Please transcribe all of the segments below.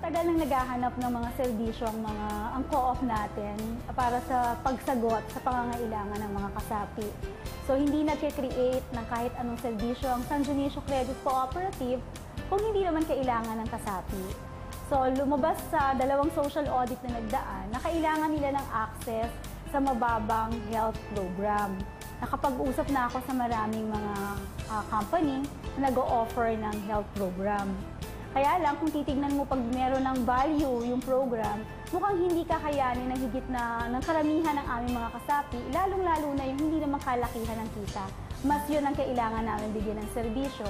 Matagal nang naghahanap ng mga serbisyo ang co-op natin para sa pagsagot sa pangangailangan ng mga kasapi. So hindi nag-create ng kahit anong serbisyo ang San Dionisio Credit Cooperative kung hindi naman kailangan ng kasapi. So lumabas sa dalawang social audit na nagdaan na kailangan nila ng access sa mababang health program. Nakapag-usap na ako sa maraming mga company na nag-o-offer ng health program. Kaya lang, kung titignan mo pag meron ng value yung program, mukhang hindi kakayanin ng higit na ng karamihan ng aming mga kasapi, lalong-lalo na yung hindi naman kalakihan ng kita. Mas yun ang kailangan namin bigyan ng serbisyo.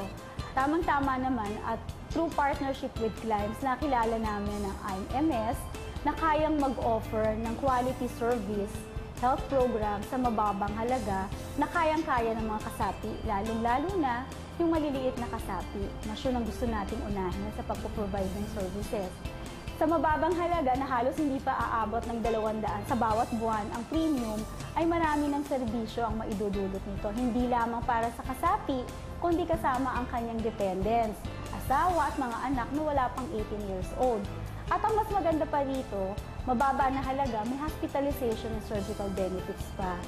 Tamang-tama naman at through partnership with clients, nakilala namin ng IMS na kayang mag-offer ng quality service health program sa mababang halaga na kayang-kaya ng mga kasapi, lalong-lalo na yung maliliit na kasapi, na yun ang gusto nating unahin sa pagpo-provide ng services. Sa mababang halaga na halos hindi pa aabot ng 200 sa bawat buwan, ang premium ay marami ng serbisyo ang maidudulot nito. Hindi lamang para sa kasapi, kundi kasama ang kanyang dependents, asawa at mga anak na wala pang 18 years old. At ang mas maganda pa rito, mababa na halaga, may hospitalization and surgical benefits pa.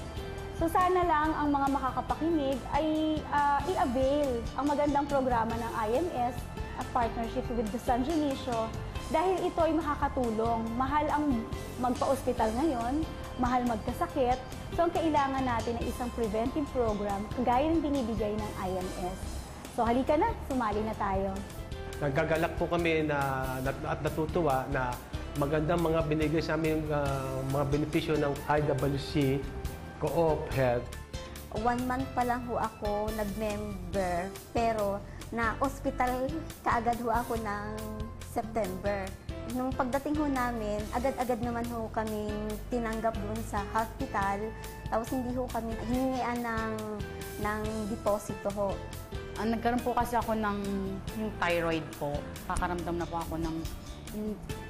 So sana lang ang mga makakapakinig ay i-avail ang magandang programa ng IMS at partnership with the San Dionisio dahil ito ay makakatulong. Mahal ang magpa-ospital ngayon, mahal magkasakit. So ang kailangan natin ay isang preventive program gaya ng binibigay ng IMS. So halika na, sumali na tayo. Nagagalak po kami at natutuwa na magandang mga binigay sa aming mga benepisyo ng IWC Co-op Health. 1 month pa lang ho ako nag-member, pero na-hospital kaagad ho ako ng September. Nung pagdating ho namin, agad-agad naman ho kaming tinanggap doon sa hospital, tapos hindi ho kami hiningian ng deposito ho. Nagkaroon po kasi ako ng yung thyroid po. Kakaramdam na po ako ng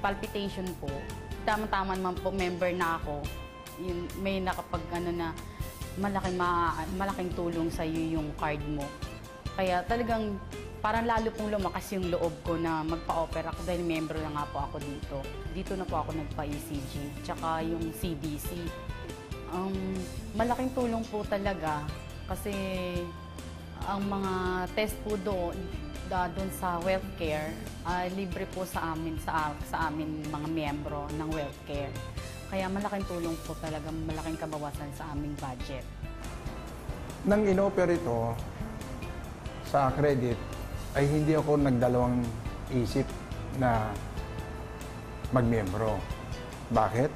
palpitation po. Tama-tama naman po, member na ako. May nakapag na malaking tulong sa iyo yung card mo. Kaya talagang parang lalo pong lumakas yung loob ko na magpa-opera ako dahil member na nga po ako dito. Dito na po ako nagpa-ECG, tsaka yung CBC. Malaking tulong po talaga kasi ang mga test po doon sa WellCare, libre po sa amin mga miyembro ng WellCare. Kaya malaking tulong po talaga, malaking kabawasan sa aming budget. Nang in-offer ito sa credit, ay hindi ako nagdalawang isip na magmiyembro. Bakit?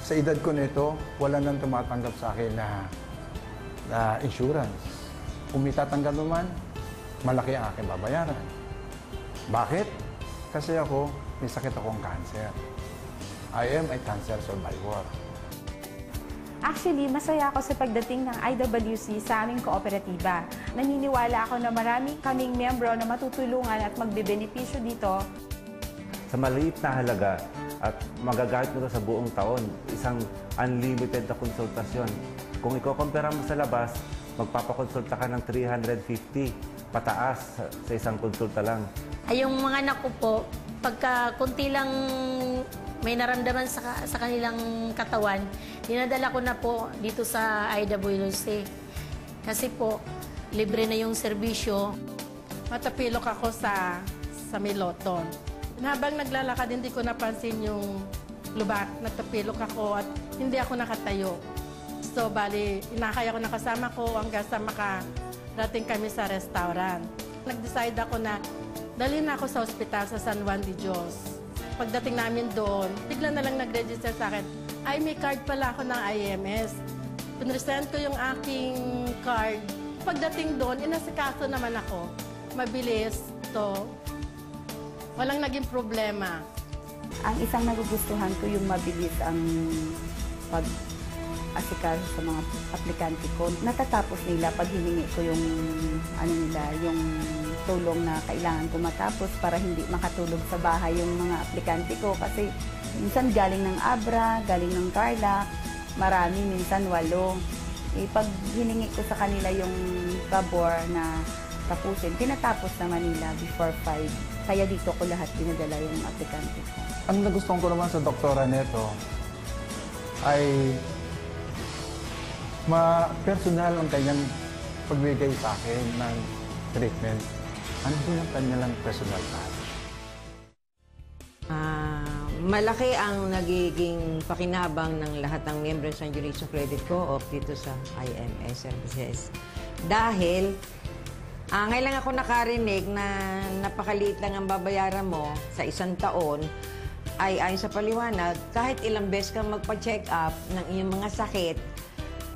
Sa edad ko nito, wala nang tumatanggap sa akin na insurance. Kung may tatanggap naman, malaki ang aking babayaran. Bakit? Kasi may sakit akong cancer. I am a cancer survivor. Actually, masaya ako sa pagdating ng IWC sa aming kooperatiba. Naniniwala ako na marami kaming miyembro na matutulungan at magbebenepisyo dito. Sa maliit na halaga at magagamit mo ito sa buong taon, isang unlimited na konsultasyon. Kung iko-compare mo sa labas, magpapakonsulta ka ng 350 pataas sa isang konsulta lang. Ay, yung mga anak ko po, pagka kunti lang may naramdaman sa kanilang katawan, dinadala ko na po dito sa IWC. Kasi po, libre na yung serbisyo. Matapilok ako sa Miloton. Habang naglalakad, hindi ko napansin yung lubak. Natapilok ako at hindi ako nakatayo. So, bali, inakay ako ng kasama ko hanggang sa makarating kami sa restaurant. Nag-decide ako na dalhin ako sa ospital sa San Juan de Dios. Pagdating namin doon, bigla na lang nag-register sa akin, ay may card pala ako ng IMS. Pinresent ko yung aking card. Pagdating doon, inasikaso naman ako. Mabilis to. Walang naging problema. Ang isang nagugustuhan ko yung mabilis ang pag-asikaso sa mga aplikante ko. Natatapos nila pag hiningi ko yung yung tulong na kailangan ko matapos para hindi makatulog sa bahay yung mga aplikante ko. Kasi minsan galing ng Abra, galing ng Tarlac, marami, minsan 8. Pag hiningi ko sa kanila yung pabor na tapusin. Tinatapos naman nila before 5. Kaya dito ko lahat dinadala yung aplikante ko. Ang nagustuhan ko naman sa doktora neto ay personal ang kanyang pagbigay sa akin ng treatment. Ano po yung kanyang personal touch? Malaki ang nagiging pakinabang ng lahat ng miyembro ng San Dionisio Credit Co-op dito sa IMS Services. Dahil ngayon lang ako nakarinig na napakaliit lang ang babayaran mo sa isang taon, ay ayon sa paliwanag, kahit ilang beses kang magpa-check up ng iyong mga sakit,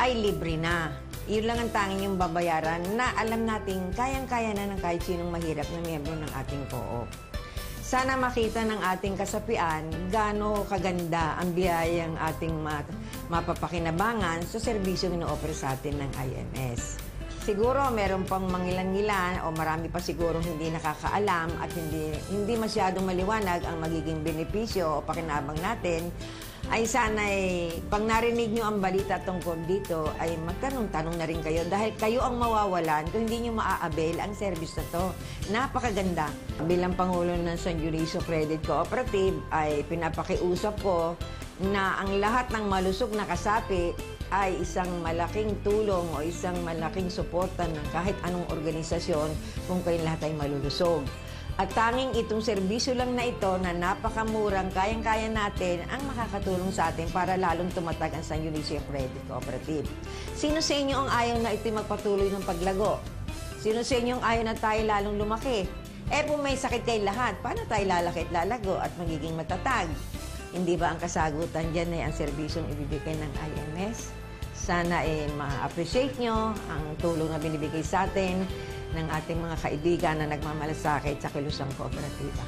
ay libre na. Yun lang ang tanging yung babayaran na alam natin kayang-kaya na ng kahit sinong mahirap na miyembro ng ating co-op. Sana makita ng ating kasapian gaano kaganda ang biyayang ating mapapakinabangan sa serbisyong ino-offer sa atin ng IMS. Siguro meron pang mangilan-ngilan o marami pa siguro hindi nakakaalam at hindi masyadong maliwanag ang magiging benepisyo o pakinabang natin, ay sana'y pag narinig nyo ang balita tungkol dito ay magtanong-tanong na rin kayo dahil kayo ang mawawalan kung hindi nyo maa-avail ang service na to. Napakaganda. Bilang Pangulo ng San Dionisio Credit Cooperative ay pinapakiusap ko na ang lahat ng malusog na kasapi ay isang malaking tulong o isang malaking suporta ng kahit anong organisasyon kung kayo lahat ay malulusog. At tanging itong serbisyo lang na ito na napakamurang kayang-kaya natin ang makakatulong sa atin para lalong tumatag ang San Dionisio Credit Cooperative. Sino sa inyo ang ayaw na ito'y magpatuloy ng paglago? Sino sa inyo ang ayaw na tayo lalong lumaki? Kung may sakit kayo lahat, paano tayo lalaki at lalago at magiging matatag? Hindi ba ang kasagutan dyan ay ang serbisyong ibibigay ng IMS? Sana ma-appreciate nyo ang tulong na binibigay sa atin ng ating mga kaibigan na nagmamalasakit sa Kilusang Kooperatiba.